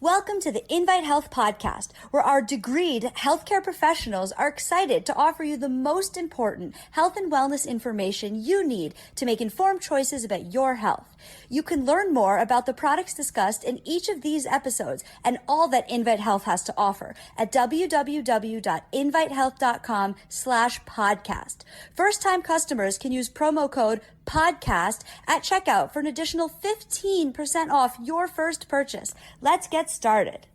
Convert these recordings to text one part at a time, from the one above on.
Welcome to the Invite Health podcast, where our degreed healthcare professionals are excited to offer you the most important health and wellness information you need to make informed choices about your health. You can learn more about the products discussed in each of these episodes and all that Invite Health has to offer at www.invitehealth.com/podcast. First-time customers can use promo code podcast at checkout for an additional 15% off your first purchase. Let's get started.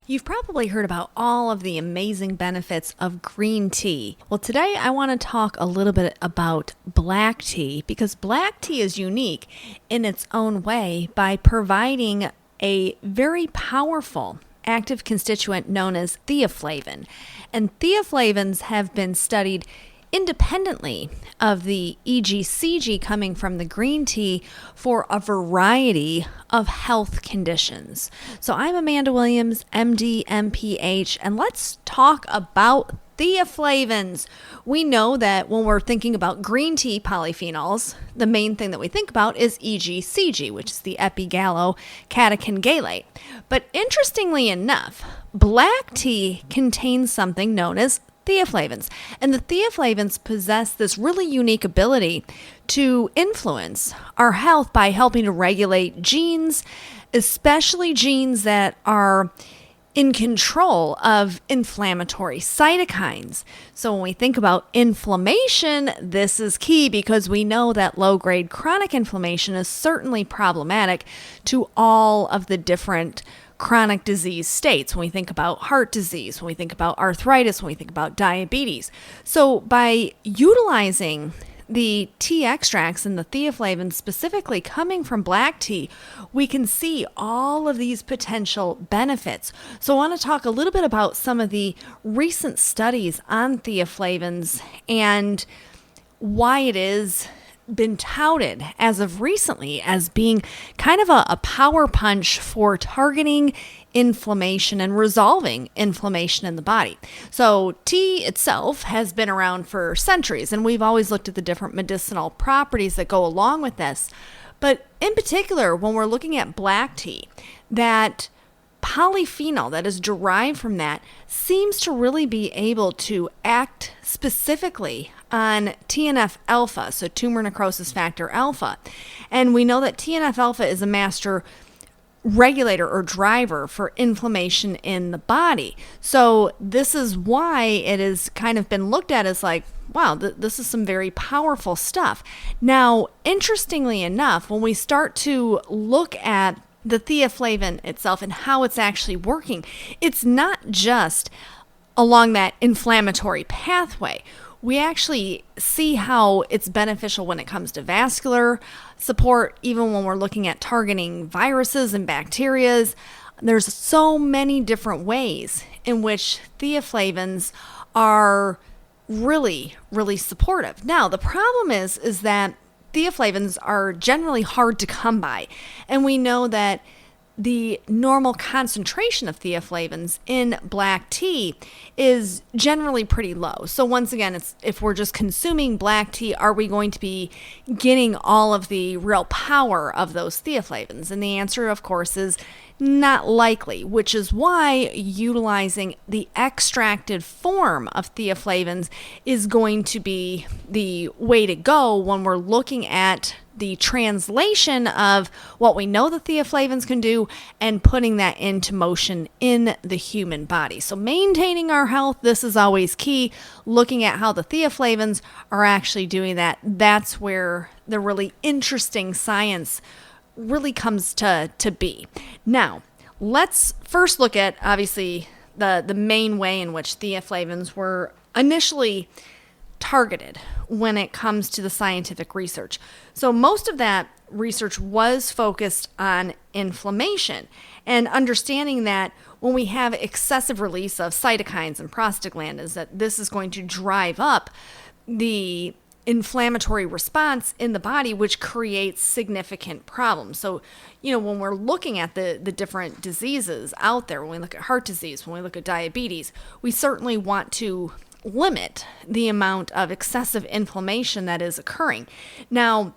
You've probably heard about all of the amazing benefits of green tea. Well, today I want to talk a little bit about black tea, because black tea is unique in its own way by providing a very powerful active constituent known as theaflavin. And theaflavins have been studied independently of the EGCG coming from the green tea for a variety of health conditions. So I'm Amanda Williams, MD, MPH, and let's talk about theaflavins. We know that when we're thinking about green tea polyphenols, the main thing that we think about is EGCG, which is the epigallocatechin gallate. But interestingly enough, black tea contains something known as theaflavins. And the theaflavins possess this really unique ability to influence our health by helping to regulate genes, especially genes that are in control of inflammatory cytokines. So when we think about inflammation, this is key because we know that low-grade chronic inflammation is certainly problematic to all of the different chronic disease states. When we think about heart disease, when we think about arthritis, when we think about diabetes. So by utilizing the tea extracts and the theaflavins specifically coming from black tea, we can see all of these potential benefits. So I want to talk a little bit about some of the recent studies on theaflavins and why it is been touted as of recently as being kind of a power punch for targeting inflammation and resolving inflammation in the body. So tea itself has been around for centuries, and we've always looked at the different medicinal properties that go along with this. But in particular, when we're looking at black tea, that polyphenol that is derived from that seems to really be able to act specifically on TNF-alpha, so tumor necrosis factor alpha. And we know that TNF-alpha is a master regulator or driver for inflammation in the body. So this is why it has kind of been looked at as like, wow, this is some very powerful stuff. Now, interestingly enough, when we start to look at the theaflavin itself and how it's actually working, it's not just along that inflammatory pathway. We actually see how it's beneficial when it comes to vascular support, even when we're looking at targeting viruses and bacteria. There's so many different ways in which theaflavins are really, really supportive. Now, the problem is that theaflavins are generally hard to come by, and we know that the normal concentration of theaflavins in black tea is generally pretty low. So once again, if we're just consuming black tea, are we going to be getting all of the real power of those theaflavins? And the answer, of course, is not likely, which is why utilizing the extracted form of theaflavins is going to be the way to go when we're looking at the translation of what we know the theaflavins can do and putting that into motion in the human body. So maintaining our health, this is always key. Looking at how the theaflavins are actually doing that, that's where the really interesting science really comes to be. Now, let's first look at, obviously, the main way in which theaflavins were initially targeted when it comes to the scientific research. So most of that research was focused on inflammation and understanding that when we have excessive release of cytokines and prostaglandins, that this is going to drive up the inflammatory response in the body, which creates significant problems. So, when we're looking at the different diseases out there, when we look at heart disease, when we look at diabetes, we certainly want to limit the amount of excessive inflammation that is occurring. Now,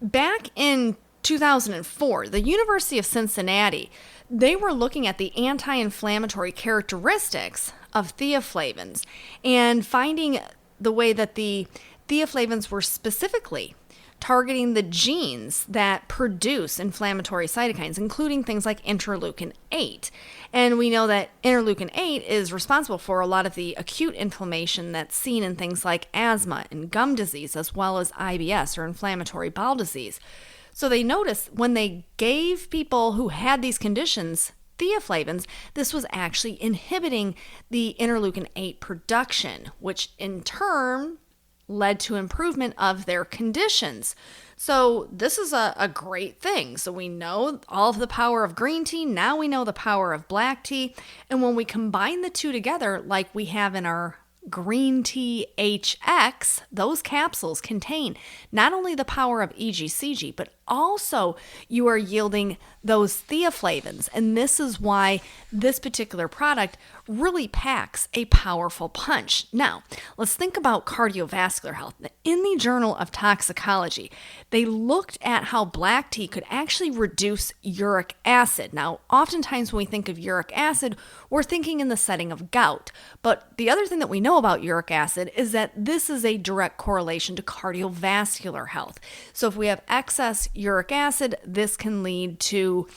back in 2004, the University of Cincinnati, they were looking at the anti-inflammatory characteristics of theaflavins and finding the way that the theaflavins were specifically targeting the genes that produce inflammatory cytokines, including things like interleukin 8. And we know that interleukin 8 is responsible for a lot of the acute inflammation that's seen in things like asthma and gum disease, as well as IBS or inflammatory bowel disease. So they noticed when they gave people who had these conditions theaflavins, this was actually inhibiting the interleukin 8 production, which in turn led to improvement of their conditions. So this is a great thing. So we know all of the power of green tea. Now we know the power of black tea. And when we combine the two together, like we have in our green tea HX, those capsules contain not only the power of EGCG, but also you are yielding those theaflavins. And this is why this particular product really packs a powerful punch. Now, let's think about cardiovascular health. In the Journal of Toxicology, they looked at how black tea could actually reduce uric acid. Now, oftentimes when we think of uric acid, we're thinking in the setting of gout. But the other thing that we know about uric acid is that this is a direct correlation to cardiovascular health. So if we have excess uric acid, this can lead to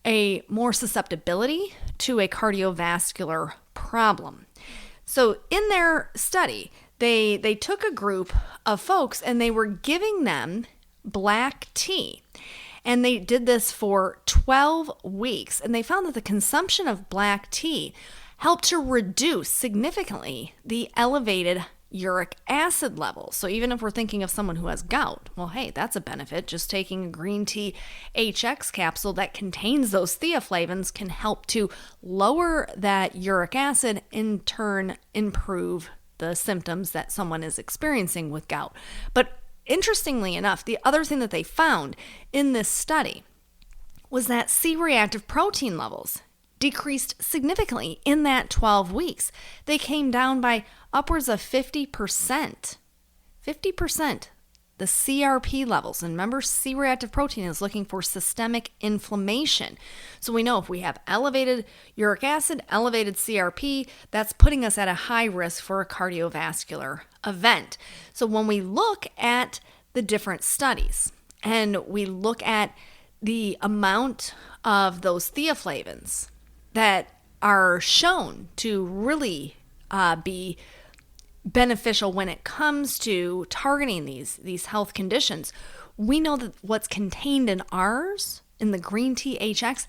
a more susceptibility to a cardiovascular problem. So in their study, they took a group of folks and they were giving them black tea. And they did this for 12 weeks. And they found that the consumption of black tea helped to reduce significantly the elevated uric acid levels. So even if we're thinking of someone who has gout, well, hey, that's a benefit. Just taking a green tea HX capsule that contains those theaflavins can help to lower that uric acid, in turn improve the symptoms that someone is experiencing with gout. But interestingly enough, the other thing that they found in this study was that C-reactive protein levels decreased significantly in that 12 weeks. They came down by upwards of 50%. 50%. The CRP levels. And remember, C-reactive protein is looking for systemic inflammation. So we know if we have elevated uric acid, elevated CRP, that's putting us at a high risk for a cardiovascular event. So when we look at the different studies and we look at the amount of those theaflavins that are shown to really be beneficial when it comes to targeting these health conditions, we know that what's contained in ours, in the green tea HX,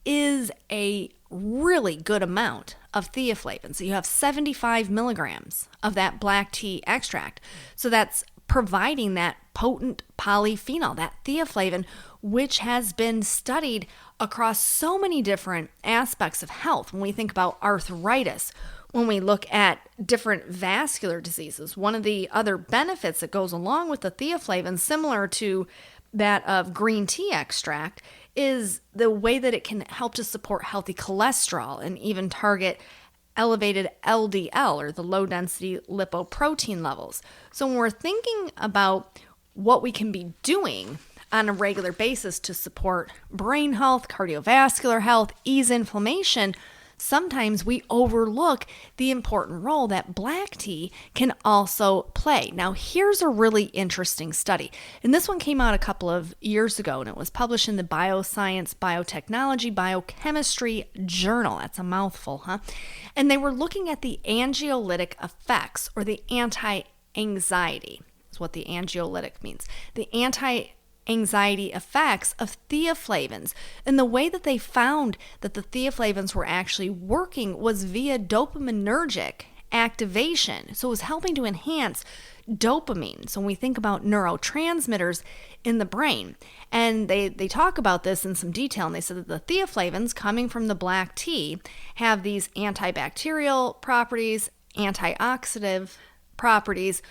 is a really good amount of theaflavins. So you have 75 milligrams of that black tea extract. So that's providing that potent polyphenol, that theaflavin, which has been studied across so many different aspects of health. When we think about arthritis, when we look at different vascular diseases, one of the other benefits that goes along with the theaflavin, similar to that of green tea extract, is the way that it can help to support healthy cholesterol and even target elevated LDL, or the low density lipoprotein levels. So when we're thinking about what we can be doing on a regular basis to support brain health, cardiovascular health, ease inflammation, sometimes we overlook the important role that black tea can also play. Now, here's a really interesting study. And this one came out a couple of years ago, and it was published in the Bioscience, Biotechnology, Biochemistry Journal. That's a mouthful, huh? And they were looking at the anxiolytic effects, or the anti-anxiety, is what the anxiolytic means. The anti-anxiety effects of theaflavins. And the way that they found that the theaflavins were actually working was via dopaminergic activation. So it was helping to enhance dopamine. So when we think about neurotransmitters in the brain, and they talk about this in some detail, and they said that the theaflavins coming from the black tea have these antibacterial properties, antioxidant properties,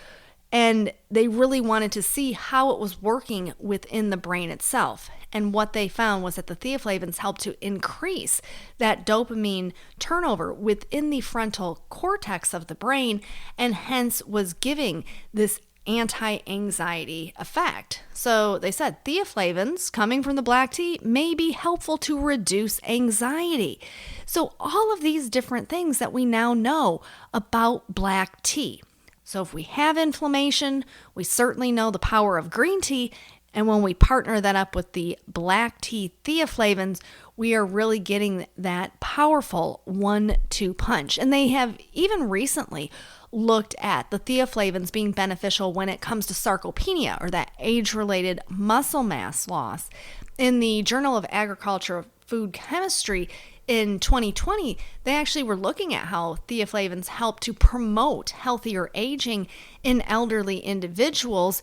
and they really wanted to see how it was working within the brain itself. And what they found was that the theaflavins helped to increase that dopamine turnover within the frontal cortex of the brain, and hence was giving this anti-anxiety effect. So they said theaflavins coming from the black tea may be helpful to reduce anxiety. So all of these different things that we now know about black tea. So if we have inflammation, we certainly know the power of green tea. And when we partner that up with the black tea theaflavins, we are really getting that powerful 1-2 punch. And they have even recently looked at the theaflavins being beneficial when it comes to sarcopenia, or that age-related muscle mass loss. In the Journal of Agriculture Food Chemistry in 2020, they actually were looking at how theaflavins help to promote healthier aging in elderly individuals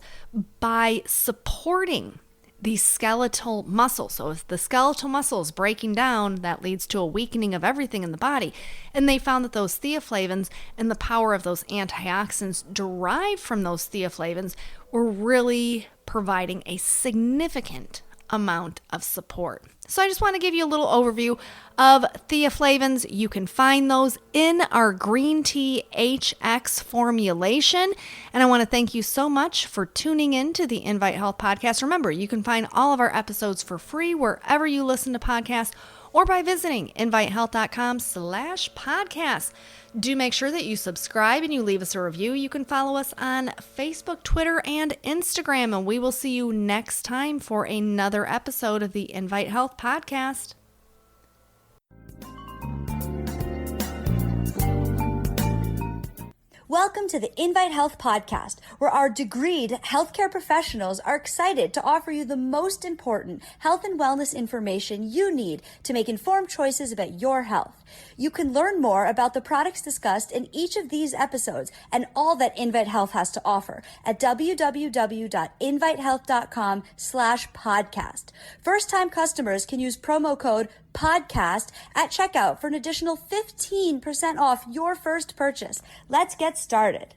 by supporting the skeletal muscle. So if the skeletal muscle is breaking down, that leads to a weakening of everything in the body. And they found that those theaflavins and the power of those antioxidants derived from those theaflavins were really providing a significant amount of support. So I just want to give you a little overview of theaflavins. You can find those in our green tea HX formulation. And I want to thank you so much for tuning in to the Invite Health podcast. Remember, you can find all of our episodes for free wherever you listen to podcasts, or by visiting invitehealth.com/podcast. Do make sure that you subscribe and you leave us a review. You can follow us on Facebook, Twitter, and Instagram, and we will see you next time for another episode of the Invite Health podcast. Welcome to the Invite Health podcast, where our degreed healthcare professionals are excited to offer you the most important health and wellness information you need to make informed choices about your health. You can learn more about the products discussed in each of these episodes and all that Invite Health has to offer at www.invitehealth.com/podcast. First-time customers can use promo code podcast at checkout for an additional 15% off your first purchase. Let's get started.